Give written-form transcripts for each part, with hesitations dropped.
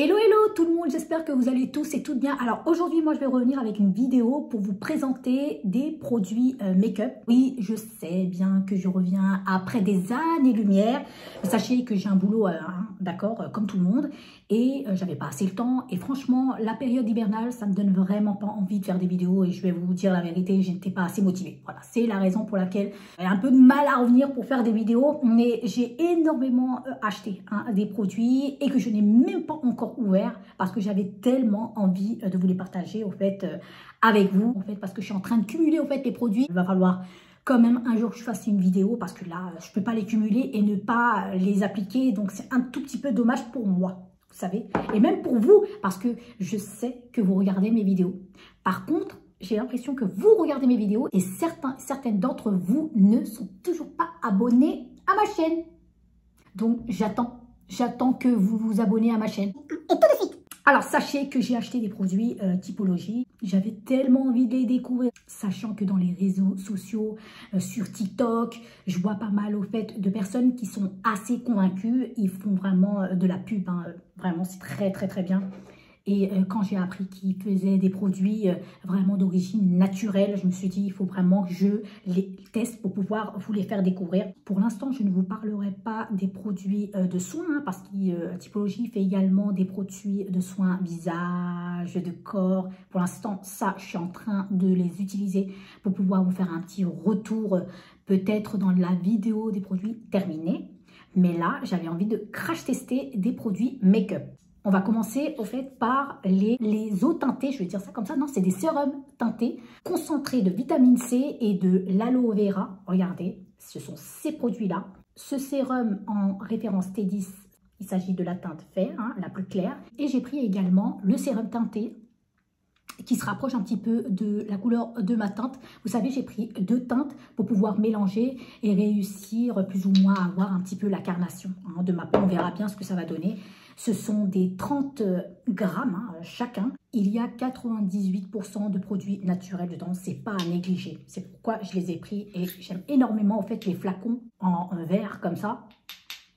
Hello hello tout le monde, j'espère que vous allez tous et toutes bien. Alors aujourd'hui moi je vais revenir avec une vidéo pour vous présenter des produits make-up. Oui, je sais bien que je reviens après des années-lumière. Sachez que j'ai un boulot, d'accord, comme tout le monde. Et j'avais pas assez le temps. Et franchement, la période hivernale, ça me donne vraiment pas envie de faire des vidéos. Et je vais vous dire la vérité, je n'étais pas assez motivée. Voilà, c'est la raison pour laquelle j'ai un peu de mal à revenir pour faire des vidéos. Mais j'ai énormément acheté des produits et que je n'ai même pas encore ouvert parce que j'avais tellement envie de vous les partager au fait avec vous. En fait, parce que je suis en train de cumuler au fait les produits. Il va falloir quand même un jour que je fasse une vidéo parce que là, je peux pas les cumuler et ne pas les appliquer. Donc, c'est un tout petit peu dommage pour moi. Vous savez, et même pour vous, parce que je sais que vous regardez mes vidéos. Par contre, j'ai l'impression que vous regardez mes vidéos et certaines d'entre vous ne sont toujours pas abonnés à ma chaîne. Donc, j'attends que vous vous abonnez à ma chaîne. Et tout de suite. Alors, sachez que j'ai acheté des produits typologie. J'avais tellement envie de les découvrir. Sachant que dans les réseaux sociaux, sur TikTok, je vois pas mal au fait de personnes qui sont assez convaincues. Ils font vraiment de la pub. Vraiment, c'est très, très, très bien. Et quand j'ai appris qu'ils faisaient des produits vraiment d'origine naturelle, je me suis dit, il faut vraiment que je les teste pour pouvoir vous les faire découvrir. Pour l'instant, je ne vous parlerai pas des produits de soins, parce que Typologie fait également des produits de soins visage, de corps. Pour l'instant, ça, je suis en train de les utiliser pour pouvoir vous faire un petit retour, peut-être dans la vidéo des produits terminés. Mais là, j'avais envie de crash tester des produits make-up. On va commencer au fait par les eaux teintées, je vais dire ça comme ça, non, c'est des sérums teintés concentrés de vitamine C et de l'aloe vera. Regardez, ce sont ces produits-là. Ce sérum en référence T10, il s'agit de la teinte fer, la plus claire. Et j'ai pris également le sérum teinté qui se rapproche un petit peu de la couleur de ma teinte. Vous savez, j'ai pris deux teintes pour pouvoir mélanger et réussir plus ou moins à avoir un petit peu la carnation de ma peau. On verra bien ce que ça va donner. Ce sont des 30 grammes chacun. Il y a 98% de produits naturels dedans. C'est pas à négliger. C'est pourquoi je les ai pris et j'aime énormément en fait les flacons en verre comme ça.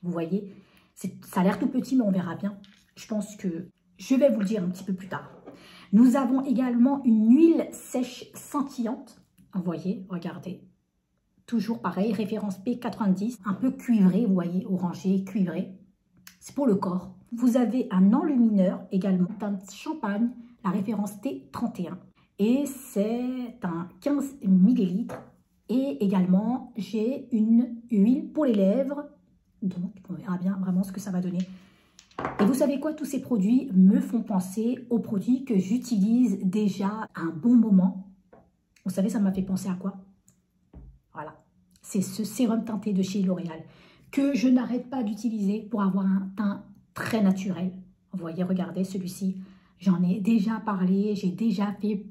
Vous voyez, ça a l'air tout petit, mais on verra bien. Je pense que je vais vous le dire un petit peu plus tard. Nous avons également une huile sèche scintillante. Vous voyez, regardez. Toujours pareil, référence P90, un peu cuivré, vous voyez, orangé, cuivré. C'est pour le corps. Vous avez un enlumineur également, teinte champagne, la référence T31. Et c'est un 15 ml. Et également, j'ai une huile pour les lèvres. Donc, on verra bien vraiment ce que ça va donner. Et vous savez quoi, tous ces produits me font penser aux produits que j'utilise déjà un bon moment. Vous savez, ça m'a fait penser à quoi? Voilà, c'est ce sérum teinté de chez L'Oréal que je n'arrête pas d'utiliser pour avoir un teint très naturel. Vous voyez, regardez celui-ci, j'en ai déjà parlé, j'ai déjà fait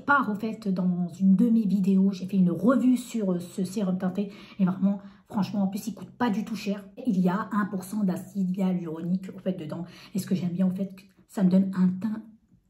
part au fait dans une de mes vidéos, j'ai fait une revue sur ce sérum teinté et vraiment, franchement, en plus, il ne coûte pas du tout cher. Il y a 1% d'acide hyaluronique au fait dedans. Et ce que j'aime bien au fait, ça me donne un teint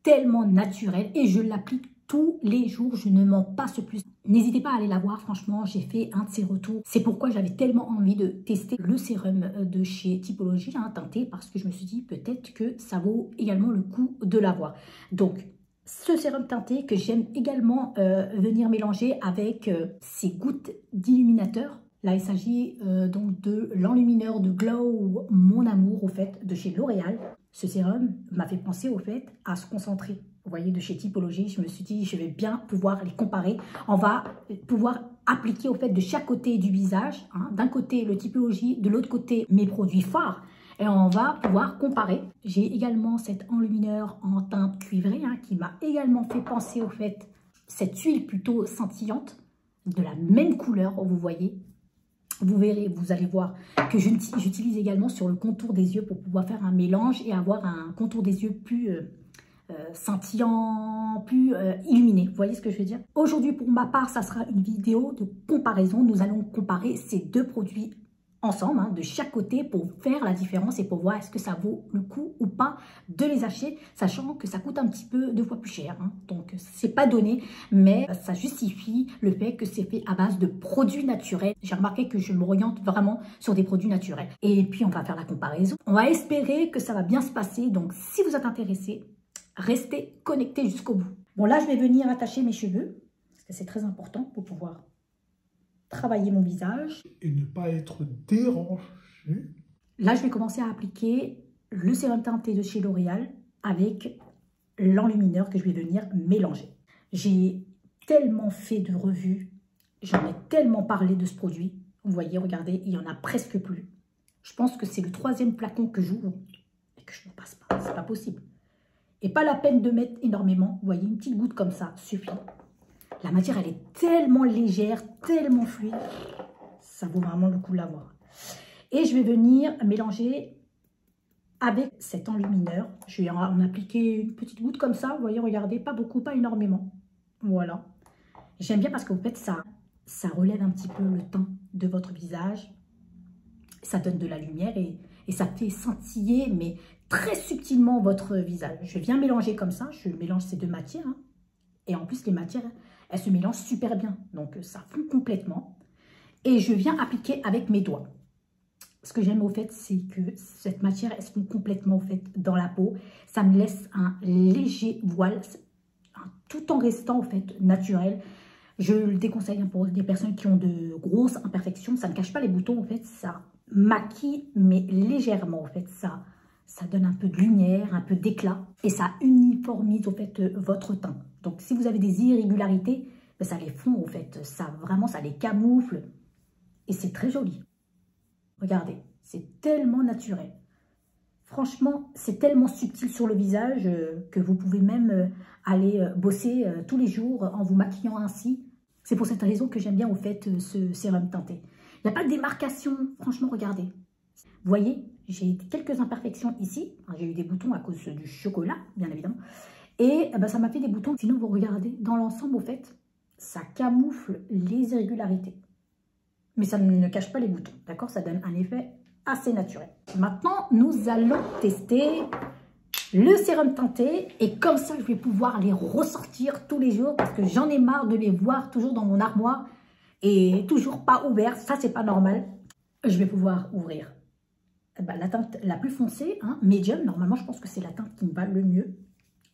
tellement naturel et je l'applique tous les jours. Je ne m'en passe plus. N'hésitez pas à aller la voir. Franchement, j'ai fait un de ces retours. C'est pourquoi j'avais tellement envie de tester le sérum de chez Typologie teinté parce que je me suis dit peut-être que ça vaut également le coup de l'avoir. Donc, ce sérum teinté que j'aime également venir mélanger avec ces gouttes d'illuminateur. Là, il s'agit donc de l'enlumineur de Glow Mon Amour, au fait, de chez L'Oréal. Ce sérum m'a fait penser, au fait, à se concentrer. Vous voyez, de chez Typologie, je me suis dit, je vais bien pouvoir les comparer. On va pouvoir appliquer, au fait, de chaque côté du visage. D'un côté, le Typologie, de l'autre côté, mes produits phares. Et on va pouvoir comparer. J'ai également cet enlumineur en teinte cuivrée qui m'a également fait penser, au fait, cette huile plutôt scintillante, de la même couleur, vous voyez. Vous verrez, vous allez voir que j'utilise également sur le contour des yeux pour pouvoir faire un mélange et avoir un contour des yeux plus scintillant, plus illuminé. Vous voyez ce que je veux dire? Aujourd'hui, pour ma part, ça sera une vidéo de comparaison. Nous allons comparer ces deux produits ensemble, hein, de chaque côté pour faire la différence et pour voir est-ce que ça vaut le coup ou pas de les acheter, sachant que ça coûte un petit peu 2 fois plus cher. Hein. Donc, c'est pas donné, mais ça justifie le fait que c'est fait à base de produits naturels. J'ai remarqué que je m'oriente vraiment sur des produits naturels. Et puis, on va faire la comparaison. On va espérer que ça va bien se passer. Donc, si vous êtes intéressé, restez connectés jusqu'au bout. Bon, là, je vais venir attacher mes cheveux, parce que c'est très important pour pouvoir travailler mon visage. Et ne pas être dérangé. Là, je vais commencer à appliquer le sérum teinté de chez L'Oréal avec l'enlumineur que je vais venir mélanger. J'ai tellement fait de revues, j'en ai tellement parlé de ce produit. Vous voyez, regardez, il n'y en a presque plus. Je pense que c'est le 3e flacon que j'ouvre et que je ne passe pas. C'est pas possible. Et pas la peine de mettre énormément. Vous voyez, une petite goutte comme ça suffit. La matière, elle est tellement légère, tellement fluide. Ça vaut vraiment le coup de l'avoir. Et je vais venir mélanger avec cet enlumineur. Je vais en appliquer une petite goutte comme ça. Vous voyez, regardez, pas beaucoup, pas énormément. Voilà. J'aime bien parce qu'en fait, ça relève un petit peu le teint de votre visage. Ça donne de la lumière et ça fait scintiller, mais très subtilement, votre visage. Je viens mélanger comme ça. Je mélange ces 2 matières. Hein. Et en plus, les matières, elles se mélangent super bien. Donc, ça fond complètement. Et je viens appliquer avec mes doigts. Ce que j'aime au fait, c'est que cette matière, elle se fond complètement au fait dans la peau. Ça me laisse un léger voile, tout en restant au fait naturel. Je le déconseille pour des personnes qui ont de grosses imperfections. Ça ne cache pas les boutons, en fait. Ça maquille, mais légèrement, en fait. Ça donne un peu de lumière, un peu d'éclat. Et ça uniformise, au fait, votre teint. Donc, si vous avez des irrégularités, ben, ça les fond, au fait. Vraiment, ça les camoufle. Et c'est très joli. Regardez, c'est tellement naturel. Franchement, c'est tellement subtil sur le visage que vous pouvez même aller bosser tous les jours en vous maquillant ainsi. C'est pour cette raison que j'aime bien au fait ce sérum teinté. Il n'y a pas de démarcation, franchement, regardez. Vous voyez, j'ai quelques imperfections ici. J'ai eu des boutons à cause du chocolat, bien évidemment. Et ben, ça m'a fait des boutons. Sinon, vous regardez, dans l'ensemble, au fait, ça camoufle les irrégularités. Mais ça ne cache pas les boutons, d'accord? Ça donne un effet assez naturel. Maintenant, nous allons tester le sérum teinté. Et comme ça, je vais pouvoir les ressortir tous les jours parce que j'en ai marre de les voir toujours dans mon armoire et toujours pas ouverts. Ça, c'est pas normal. Je vais pouvoir ouvrir la teinte la plus foncée, hein, médium. Normalement, je pense que c'est la teinte qui me va le mieux.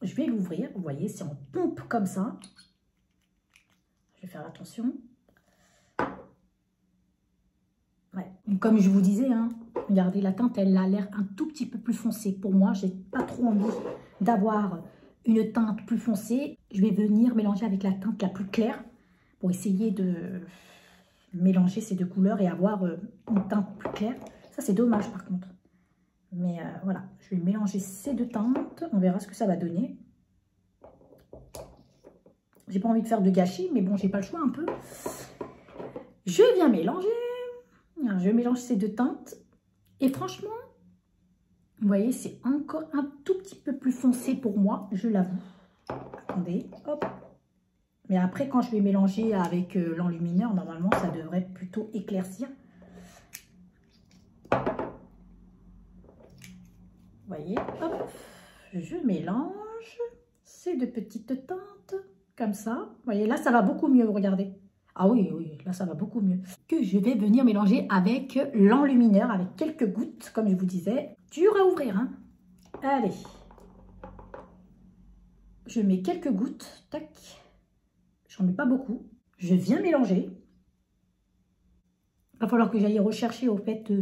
Je vais l'ouvrir. Vous voyez, c'est en pompe comme ça. Je vais faire attention. Ouais. Comme je vous disais, hein, regardez, la teinte, elle a l'air un tout petit peu plus foncée. Pour moi, j'ai pas trop envie d'avoir une teinte plus foncée. Je vais venir mélanger avec la teinte la plus claire pour essayer de mélanger ces 2 couleurs et avoir une teinte plus claire. Ça, c'est dommage par contre. Mais voilà, je vais mélanger ces 2 teintes. On verra ce que ça va donner. J'ai pas envie de faire de gâchis, mais bon, j'ai pas le choix un peu. Je viens mélanger. Alors, je mélange ces 2 teintes. Et franchement, vous voyez, c'est encore un tout petit peu plus foncé pour moi, je l'avoue. Attendez, hop. Mais après, quand je vais mélanger avec l'enlumineur, normalement, ça devrait plutôt éclaircir. Vous voyez, hop. Je mélange ces 2 petites teintes, comme ça. Vous voyez, là, ça va beaucoup mieux, regardez. Ah oui, oui, là, ça va beaucoup mieux. Que je vais venir mélanger avec l'enlumineur, avec quelques gouttes, comme je vous disais. Dur à ouvrir, hein. Allez. Je mets quelques gouttes, tac. J'en mets pas beaucoup. Je viens mélanger. Il va falloir que j'aille rechercher, au fait,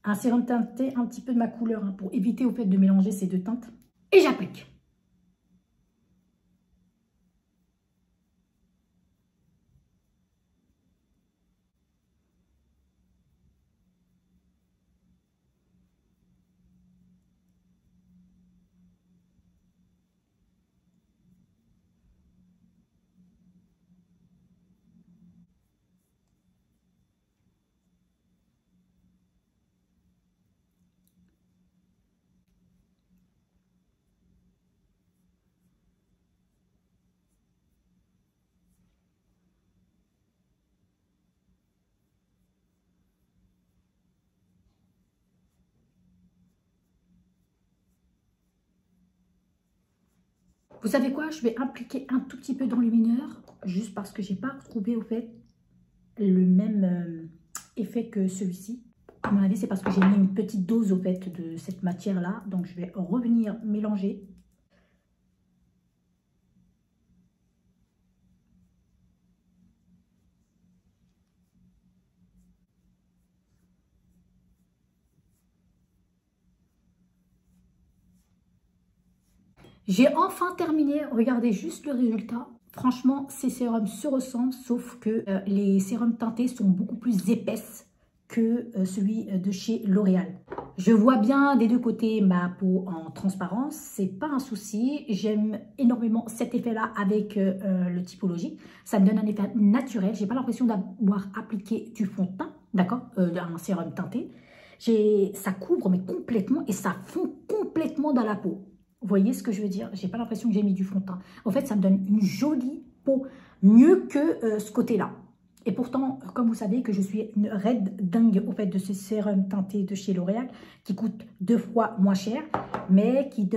un sérum teinté un petit peu de ma couleur, hein, pour éviter, au fait, de mélanger ces 2 teintes. Et j'applique. Vous savez quoi? Je vais appliquer un tout petit peu d'enlumineur, juste parce que j'ai pas retrouvé au fait le même effet que celui-ci. À mon avis, c'est parce que j'ai mis une petite dose au fait de cette matière-là. Donc, je vais revenir mélanger. J'ai enfin terminé. Regardez juste le résultat. Franchement, ces sérums se ressemblent, sauf que les sérums teintés sont beaucoup plus épaisses que celui de chez L'Oréal. Je vois bien des deux côtés ma peau en transparence, c'est pas un souci. J'aime énormément cet effet-là avec le Typologie. Ça me donne un effet naturel. J'ai pas l'impression d'avoir appliqué du fond de teint, d'accord, un sérum teinté. Ça couvre mais complètement et ça fond complètement dans la peau. Vous voyez ce que je veux dire? J'ai pas l'impression que j'ai mis du fond de teint. En fait, ça me donne une jolie peau, mieux que ce côté-là. Et pourtant, comme vous savez que je suis une raide dingue au fait de ce sérum teinté de chez L'Oréal, qui coûte 2 fois moins cher, mais qui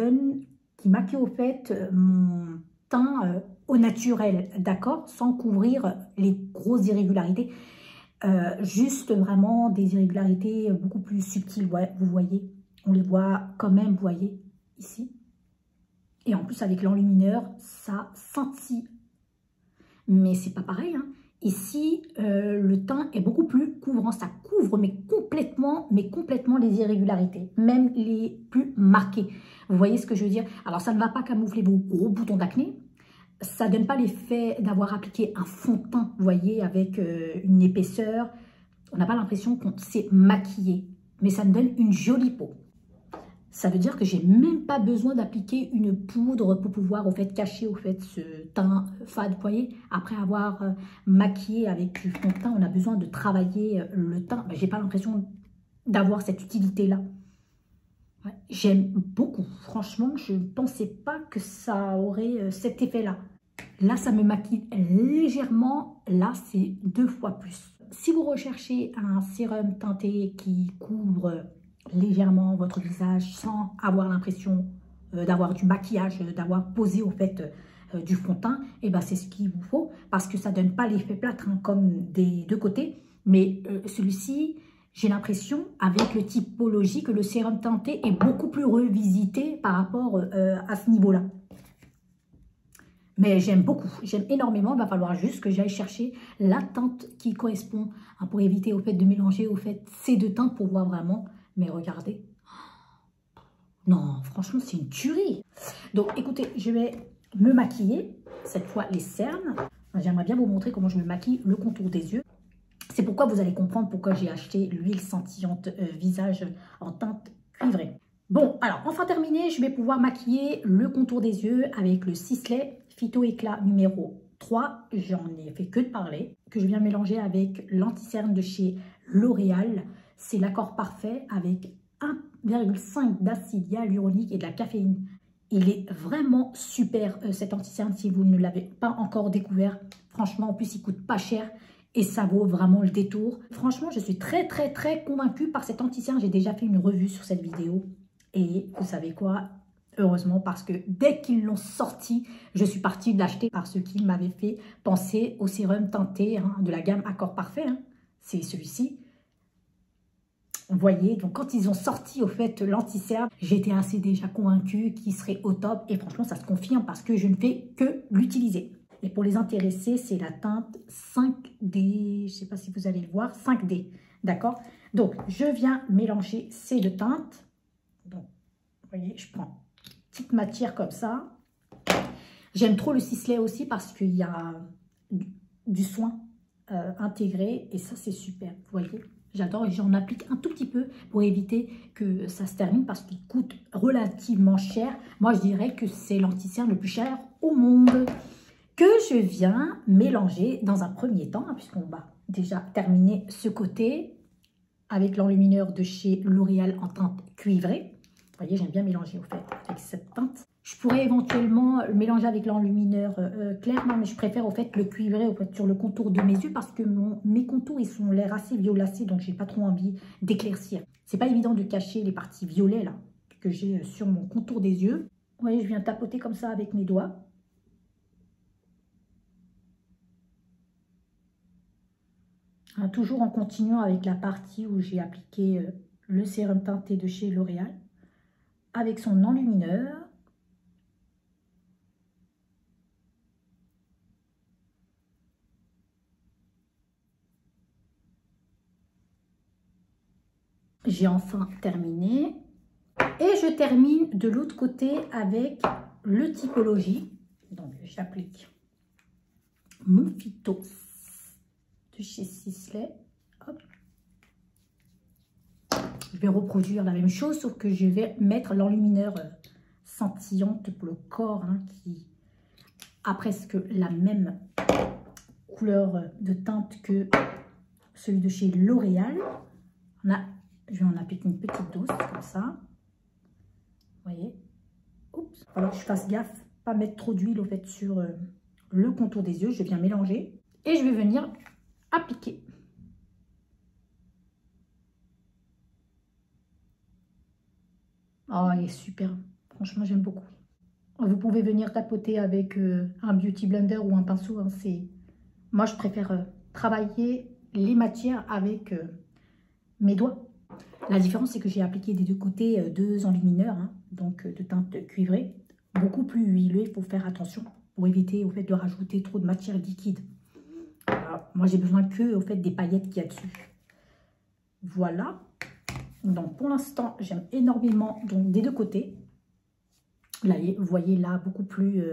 maquille au fait mon teint au naturel, d'accord? Sans couvrir les grosses irrégularités. Juste vraiment des irrégularités beaucoup plus subtiles, ouais, vous voyez. On les voit quand même, vous voyez, ici. Et en plus, avec l'enlumineur, ça scintille. Mais c'est pas pareil, hein. Ici, le teint est beaucoup plus couvrant. Ça couvre, mais complètement les irrégularités, même les plus marquées. Vous voyez ce que je veux dire? Alors, ça ne va pas camoufler vos gros boutons d'acné. Ça ne donne pas l'effet d'avoir appliqué un fond de teint, vous voyez, avec une épaisseur. On n'a pas l'impression qu'on s'est maquillé, mais ça me donne une jolie peau. Ça veut dire que j'ai même pas besoin d'appliquer une poudre pour pouvoir au fait cacher au fait ce teint fade. Vous voyez, après avoir maquillé avec du fond de teint, on a besoin de travailler le teint. Ben, j'ai pas l'impression d'avoir cette utilité-là. Ouais, j'aime beaucoup. Franchement, je ne pensais pas que ça aurait cet effet-là. Là, ça me maquille légèrement. Là, c'est 2 fois plus. Si vous recherchez un sérum teinté qui couvre légèrement votre visage sans avoir l'impression d'avoir du maquillage, d'avoir posé au fait du fond de teint, et ben c'est ce qu'il vous faut parce que ça donne pas l'effet plâtre hein, comme des deux côtés. Mais celui-ci, j'ai l'impression avec le Typologie que le sérum teinté est beaucoup plus revisité par rapport à ce niveau-là. Mais j'aime beaucoup, j'aime énormément. Il va falloir juste que j'aille chercher la teinte qui correspond hein, pour éviter au fait de mélanger au fait ces deux teintes pour voir vraiment. Mais regardez, non, franchement, c'est une tuerie. Donc, écoutez, je vais me maquiller, cette fois les cernes. J'aimerais bien vous montrer comment je me maquille le contour des yeux. C'est pourquoi vous allez comprendre pourquoi j'ai acheté l'huile scintillante visage en teinte cuivrée. Bon, alors, enfin terminé, je vais pouvoir maquiller le contour des yeux avec le Sisley Phyto Éclat numéro 3. J'en ai fait que de parler, que je viens mélanger avec l'anti-cerne de chez L'Oréal. C'est l'accord parfait avec 1,5 d'acide hyaluronique et de la caféine. Il est vraiment super cet anti-cerne si vous ne l'avez pas encore découvert. Franchement, en plus, il coûte pas cher et ça vaut vraiment le détour. Franchement, je suis très convaincue par cet anti-cerne. J'ai déjà fait une revue sur cette vidéo. Et vous savez quoi? Heureusement, parce que dès qu'ils l'ont sorti, je suis partie de l'acheter parce qu'il m'avait fait penser au sérum teinté hein, de la gamme Accord Parfait. Hein. C'est celui-ci. Vous voyez, donc quand ils ont sorti au fait l'anti-cerne, j'étais assez déjà convaincue qu'il serait au top. Et franchement, ça se confirme parce que je ne fais que l'utiliser. Et pour les intéressés, c'est la teinte 5D. Je ne sais pas si vous allez le voir, 5D. D'accord? Donc, je viens mélanger ces deux teintes. Donc, vous voyez, je prends une petite matière comme ça. J'aime trop le Sisley aussi parce qu'il y a du soin intégré. Et ça, c'est super. Vous voyez? J'adore et j'en applique un tout petit peu pour éviter que ça se termine parce qu'il coûte relativement cher. Moi, je dirais que c'est l'anti-cerne le plus cher au monde que je viens mélanger dans un premier temps, hein, puisqu'on va déjà terminer ce côté avec l'enlumineur de chez L'Oréal en teinte cuivrée. Vous voyez, j'aime bien mélanger au fait avec cette teinte. Je pourrais éventuellement le mélanger avec l'enlumineur clair, mais je préfère au fait le cuivrer au fait, sur le contour de mes yeux parce que mes contours ils sont l'air assez violacés, donc j'ai pas trop envie d'éclaircir. C'est pas évident de cacher les parties violets là que j'ai sur mon contour des yeux. Vous voyez, je viens tapoter comme ça avec mes doigts. Toujours en continuant avec la partie où j'ai appliqué le sérum teinté de chez L'Oréal avec son enlumineur. J'ai enfin terminé. Et je termine de l'autre côté avec le Typologie. Donc j'applique mon Phyto de chez Sisley. Hop. Je vais reproduire la même chose, sauf que je vais mettre l'enlumineur scintillante pour le corps, hein, qui a presque la même couleur de teinte que celui de chez L'Oréal. Je vais en appliquer une petite dose comme ça. Vous voyez. Oups. Alors que je fasse gaffe, pas mettre trop d'huile au fait sur le contour des yeux. Je viens mélanger et je vais venir appliquer. Oh, il est super. Franchement, j'aime beaucoup. Vous pouvez venir tapoter avec un beauty blender ou un pinceau. Hein. Moi, je préfère travailler les matières avec mes doigts. La différence, c'est que j'ai appliqué des deux côtés deux enlumineurs, hein, donc de teinte cuivrée, beaucoup plus huileux. Il faut faire attention pour éviter au fait de rajouter trop de matière liquide. Alors, moi, j'ai besoin que au fait des paillettes qu'il y a dessus. Voilà. Donc, pour l'instant, j'aime énormément donc des deux côtés. Là, vous voyez là beaucoup plus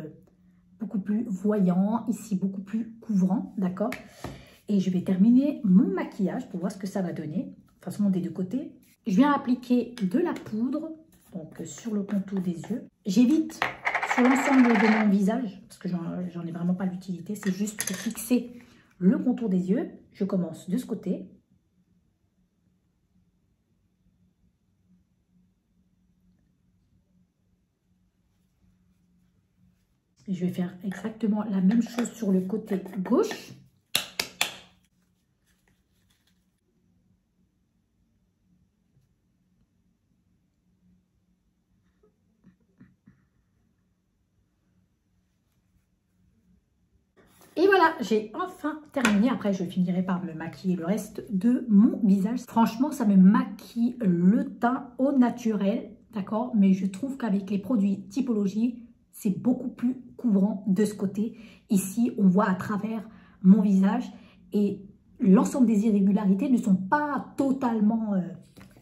voyant, ici beaucoup plus couvrant, d'accord. Et je vais terminer mon maquillage pour voir ce que ça va donner. De toute façon, des deux côtés. Je viens appliquer de la poudre donc sur le contour des yeux. J'évite sur l'ensemble de mon visage parce que j'en ai vraiment pas l'utilité. C'est juste pour fixer le contour des yeux. Je commence de ce côté. Je vais faire exactement la même chose sur le côté gauche. Et voilà, j'ai enfin terminé. Après, je finirai par me maquiller le reste de mon visage. Franchement, ça me maquille le teint au naturel, d'accord? Mais je trouve qu'avec les produits Typologie, c'est beaucoup plus couvrant de ce côté. Ici, on voit à travers mon visage et l'ensemble des irrégularités ne sont pas totalement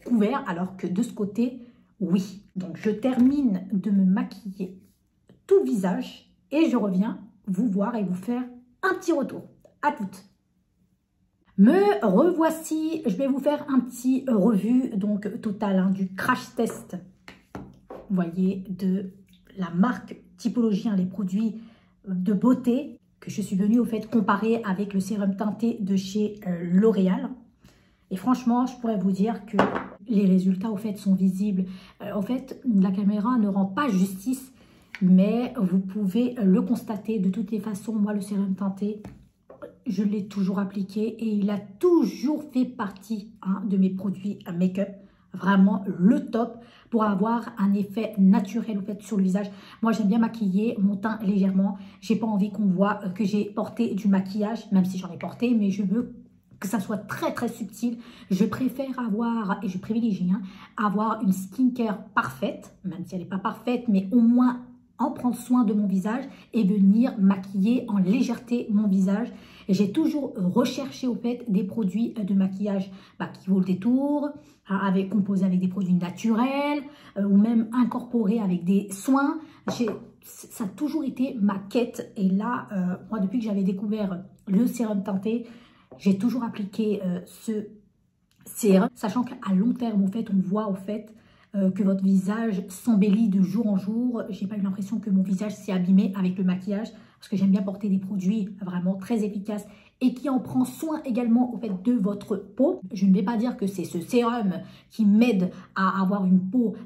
couverts, alors que de ce côté, oui. Donc, je termine de me maquiller tout le visage et je reviens vous voir et vous faire un petit retour. À toutes. Me revoici. Je vais vous faire un petit revue donc total hein, du crash test. Vous voyez, de la marque Typologie, hein, les produits de beauté que je suis venue au fait comparer avec le sérum teinté de chez L'Oréal. Et franchement, je pourrais vous dire que les résultats au fait sont visibles. En fait, la caméra ne rend pas justice, mais vous pouvez le constater. De toutes les façons, moi, le sérum teinté, je l'ai toujours appliqué et il a toujours fait partie hein, de mes produits make-up. Vraiment le top pour avoir un effet naturel au fait sur le visage. Moi, j'aime bien maquiller mon teint légèrement. J'ai pas envie qu'on voit que j'ai porté du maquillage, même si j'en ai porté, mais je veux que ça soit très très subtil. Je préfère avoir, et je privilégie, hein, avoir une skincare parfaite, même si elle n'est pas parfaite, mais au moins en prendre soin de mon visage et venir maquiller en légèreté mon visage. J'ai toujours recherché au fait des produits de maquillage qui vaut le détour, composés avec des produits naturels ou même incorporés avec des soins. Ça a toujours été ma quête. Et là, moi, depuis que j'avais découvert le sérum teinté, j'ai toujours appliqué ce sérum, sachant qu'à long terme, au fait, on voit au fait que votre visage s'embellit de jour en jour. J'ai pas eu l'impression que mon visage s'est abîmé avec le maquillage, parce que j'aime bien porter des produits vraiment très efficaces et qui en prend soin également au fait de votre peau. Je ne vais pas dire que c'est ce sérum qui m'aide à avoir une peau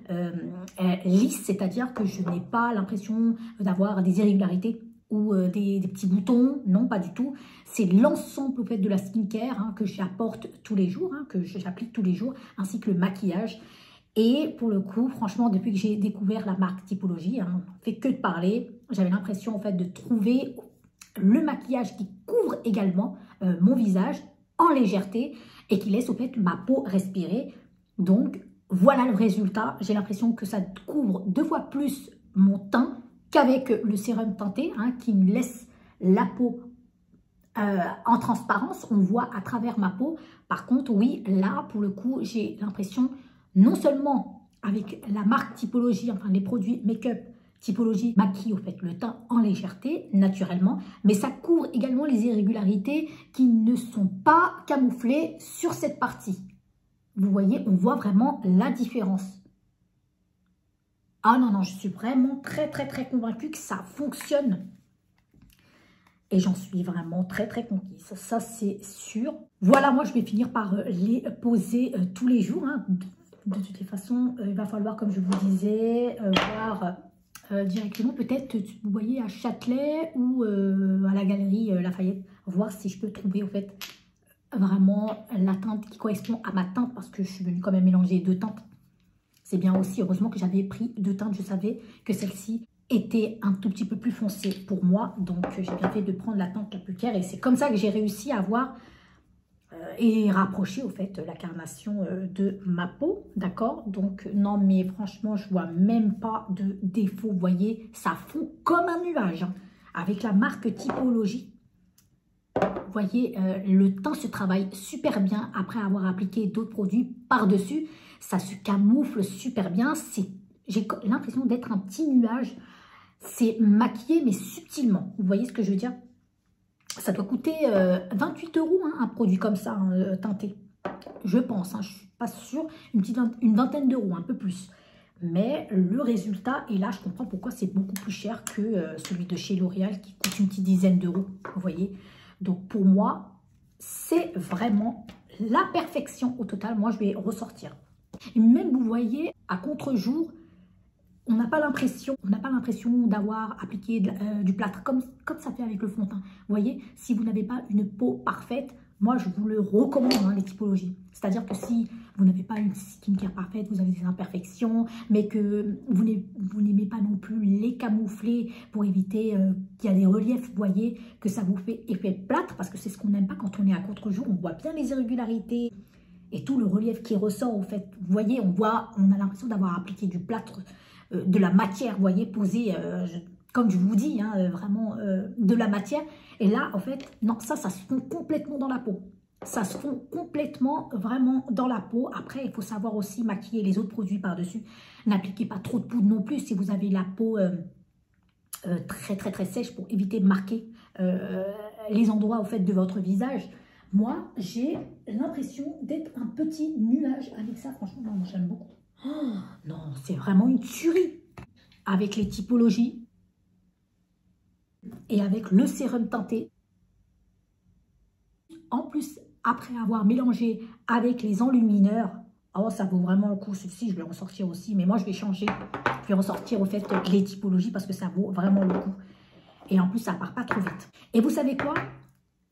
lisse, c'est-à-dire que je n'ai pas l'impression d'avoir des irrégularités ou des petits boutons, non, pas du tout. C'est l'ensemble au fait de la skincare hein, que j'apporte tous les jours, hein, que j'applique tous les jours, ainsi que le maquillage. Et pour le coup, franchement, depuis que j'ai découvert la marque Typologie, hein, on ne fait que de parler, j'avais l'impression en fait de trouver le maquillage qui couvre également mon visage en légèreté et qui laisse au fait ma peau respirer. Donc voilà le résultat. J'ai l'impression que ça couvre 2 fois plus mon teint qu'avec le sérum teinté, hein, qui me laisse la peau en transparence. On voit à travers ma peau. Par contre, oui, là, pour le coup, j'ai l'impression, non seulement avec la marque Typologie, enfin les produits make-up Typologie maquille au fait le teint en légèreté, naturellement, mais ça couvre également les irrégularités qui ne sont pas camouflées sur cette partie. Vous voyez, on voit vraiment la différence. Ah non, non, je suis vraiment très convaincue que ça fonctionne. Et j'en suis vraiment très conquise, ça c'est sûr. Voilà, moi je vais finir par les poser tous les jours. Hein. De toutes les façons, il va falloir, comme je vous disais, voir directement peut-être, vous voyez, à Châtelet ou à la galerie Lafayette, voir si je peux trouver au fait vraiment la teinte qui correspond à ma teinte, parce que je suis venue quand même mélanger 2 teintes. C'est bien aussi, heureusement que j'avais pris 2 teintes, je savais que celle-ci était un tout petit peu plus foncée pour moi, donc j'ai bien fait de prendre la teinte la plus claire et c'est comme ça que j'ai réussi à avoir et rapprocher au fait la carnation de ma peau, d'accord? Donc non, mais franchement je vois même pas de défaut, vous voyez, ça fond comme un nuage, hein, avec la marque Typologie. Vous voyez, le teint se travaille super bien après avoir appliqué d'autres produits par-dessus, ça se camoufle super bien, j'ai l'impression d'être un petit nuage. C'est maquillé, mais subtilement. Vous voyez ce que je veux dire? Ça doit coûter 28 €, hein, un produit comme ça, hein, teinté. Je pense, hein, je ne suis pas sûre. Une vingtaine d'euros, un peu plus. Mais le résultat, et là, je comprends pourquoi c'est beaucoup plus cher que celui de chez L'Oréal qui coûte une petite dizaine d'euros. Vous voyez? Donc, pour moi, c'est vraiment la perfection au total. Moi, je vais ressortir. Et même, vous voyez, à contre-jour, on n'a pas l'impression d'avoir appliqué du plâtre comme ça fait avec le fond de teint. Vous voyez, si vous n'avez pas une peau parfaite, moi je vous le recommande, hein, les typologies. C'est-à-dire que si vous n'avez pas une skincare parfaite, vous avez des imperfections, mais que vous n'aimez pas non plus les camoufler pour éviter qu'il y a des reliefs, vous voyez, que ça vous fait effet plâtre, parce que c'est ce qu'on n'aime pas quand on est à contre-jour, on voit bien les irrégularités et tout le relief qui ressort, au fait. Vous voyez, on a l'impression d'avoir appliqué du plâtre, de la matière, vous voyez, posée, comme je vous dis, hein, vraiment de la matière. Et là, en fait, non, ça se fond complètement dans la peau. Ça se fond complètement, vraiment dans la peau. Après, il faut savoir aussi maquiller les autres produits par-dessus. N'appliquez pas trop de poudre non plus si vous avez la peau très sèche, pour éviter de marquer les endroits, au fait, de votre visage. Moi, j'ai l'impression d'être un petit nuage avec ça. Franchement, non, moi, j'aime beaucoup. Oh, non, c'est vraiment une tuerie. Avec les typologies et avec le sérum teinté. En plus, après avoir mélangé avec les enlumineurs, oh, ça vaut vraiment le coup. Ceci, je vais ressortir aussi, mais moi, je vais changer. Je vais ressortir, au fait, les typologies parce que ça vaut vraiment le coup. Et en plus, ça part pas trop vite. Et vous savez quoi?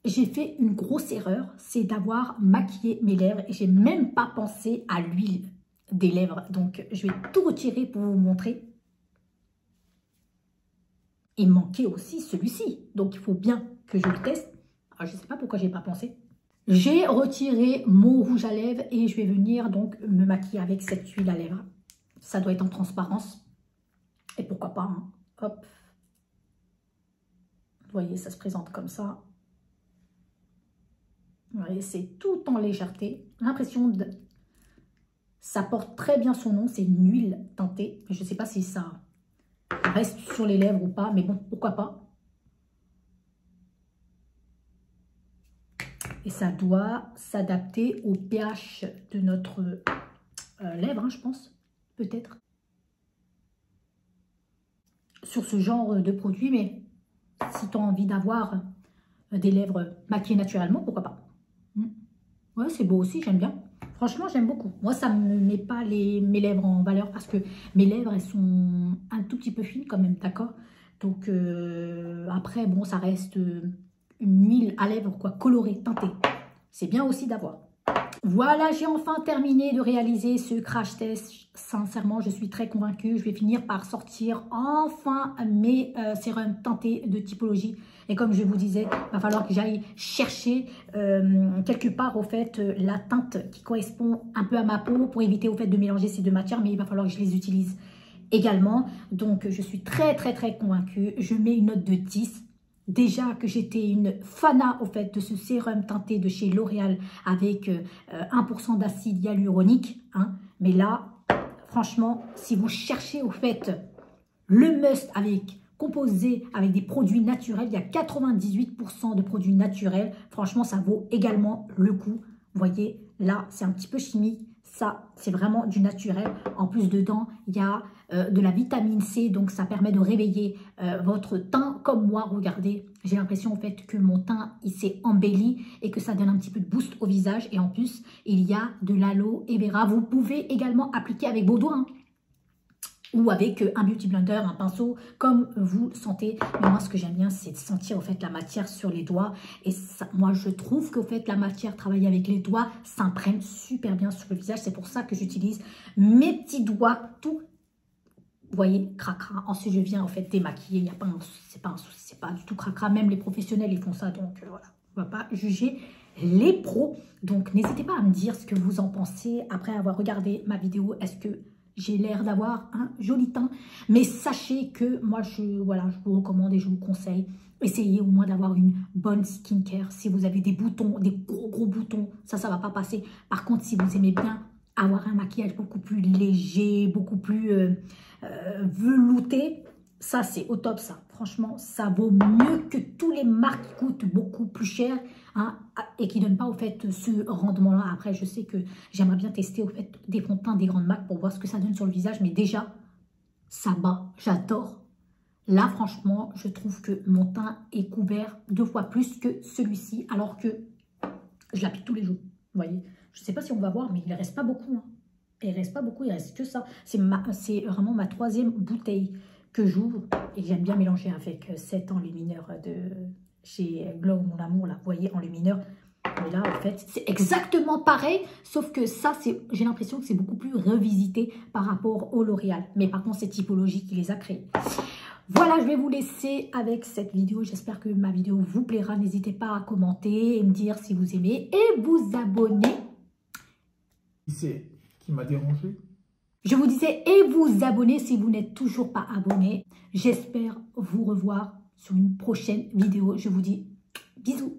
J'ai fait une grosse erreur, c'est d'avoir maquillé mes lèvres et j'ai même pas pensé à l'huile des lèvres. Donc, je vais tout retirer pour vous montrer. Il manquait aussi celui-ci. Donc, il faut bien que je le teste. Alors, je ne sais pas pourquoi je n'ai pas pensé. J'ai retiré mon rouge à lèvres et je vais venir donc me maquiller avec cette huile à lèvres. Ça doit être en transparence. Et pourquoi pas, hein. Hop. Vous voyez, ça se présente comme ça. Vous voyez, c'est tout en légèreté. L'impression de... Ça porte très bien son nom, c'est une huile teintée. Je ne sais pas si ça reste sur les lèvres ou pas, mais bon, pourquoi pas. Et ça doit s'adapter au pH de notre lèvre, hein, je pense, peut-être. Sur ce genre de produit, mais si tu as envie d'avoir des lèvres maquillées naturellement, pourquoi pas. Ouais, c'est beau aussi, j'aime bien. Franchement, j'aime beaucoup. Moi, ça ne me met pas mes lèvres en valeur parce que mes lèvres, elles sont un tout petit peu fines quand même, d'accord? Donc, après, bon, ça reste une huile à lèvres, quoi, colorée, teintée. C'est bien aussi d'avoir. Voilà, j'ai enfin terminé de réaliser ce crash test. Sincèrement, je suis très convaincue. Je vais finir par sortir enfin mes sérums teintés de typologie. Et comme je vous disais, il va falloir que j'aille chercher quelque part au fait la teinte qui correspond un peu à ma peau pour éviter au fait de mélanger ces deux matières. Mais il va falloir que je les utilise également. Donc, je suis très convaincue. Je mets une note de 10. Déjà que j'étais une fana au fait de ce sérum teinté de chez L'Oréal avec 1% d'acide hyaluronique. Hein. Mais là, franchement, si vous cherchez au fait le must composé avec des produits naturels, il y a 98% de produits naturels. Franchement, ça vaut également le coup. Vous voyez, là, c'est un petit peu chimique. Ça, c'est vraiment du naturel. En plus, dedans, il y a de la vitamine C. Donc, ça permet de réveiller votre teint comme moi. Regardez, j'ai l'impression en fait que mon teint, il s'est embelli et que ça donne un petit peu de boost au visage. Et en plus, il y a de l'aloe vera. Vous pouvez également appliquer avec vos doigts. Hein, ou avec un beauty blender, un pinceau, comme vous le sentez. Mais moi, ce que j'aime bien, c'est de sentir au fait la matière sur les doigts. Et ça, moi, je trouve qu'au fait, la matière travaillée avec les doigts s'imprègne super bien sur le visage. C'est pour ça que j'utilise mes petits doigts, tout. Vous voyez, cracra. Ensuite, je viens en fait démaquiller. Il y a pas, c'est pas un souci, c'est pas du tout cracra. Même les professionnels, ils font ça. Donc voilà, on va pas juger les pros. Donc n'hésitez pas à me dire ce que vous en pensez après avoir regardé ma vidéo. Est-ce que j'ai l'air d'avoir un joli teint? Mais sachez que moi, je vous recommande et je vous conseille, essayez au moins d'avoir une bonne skincare. Si vous avez des boutons, des gros boutons, ça ne va pas passer. Par contre, si vous aimez bien avoir un maquillage beaucoup plus léger, beaucoup plus velouté, ça, c'est au top, ça. Franchement, ça vaut mieux que tous les marques qui coûtent beaucoup plus cher hein, et qui ne donnent pas, au fait, ce rendement-là. Après, je sais que j'aimerais bien tester, au fait, des fonds de teint, des grandes marques pour voir ce que ça donne sur le visage. Mais déjà, ça bat. J'adore. Là, franchement, je trouve que mon teint est couvert 2 fois plus que celui-ci, alors que je l'applique tous les jours. Vous voyez, je ne sais pas si on va voir, mais il ne reste pas beaucoup. Hein. Il ne reste pas beaucoup, il ne reste que ça. C'est vraiment ma 3e bouteille que j'ouvre et j'aime bien mélanger avec cet enlumineur de chez Glow Mon Amour, là, vous voyez, enlumineur. Mais là, en fait, c'est exactement pareil, sauf que ça, j'ai l'impression que c'est beaucoup plus revisité par rapport au L'Oréal. Mais par contre, c'est Typologie qui les a créés. Voilà, je vais vous laisser avec cette vidéo. J'espère que ma vidéo vous plaira. N'hésitez pas à commenter et me dire si vous aimez et vous abonner. C'est qui m'a dérangé. Je vous disais, et vous abonner si vous n'êtes toujours pas abonné. J'espère vous revoir sur une prochaine vidéo. Je vous dis bisous.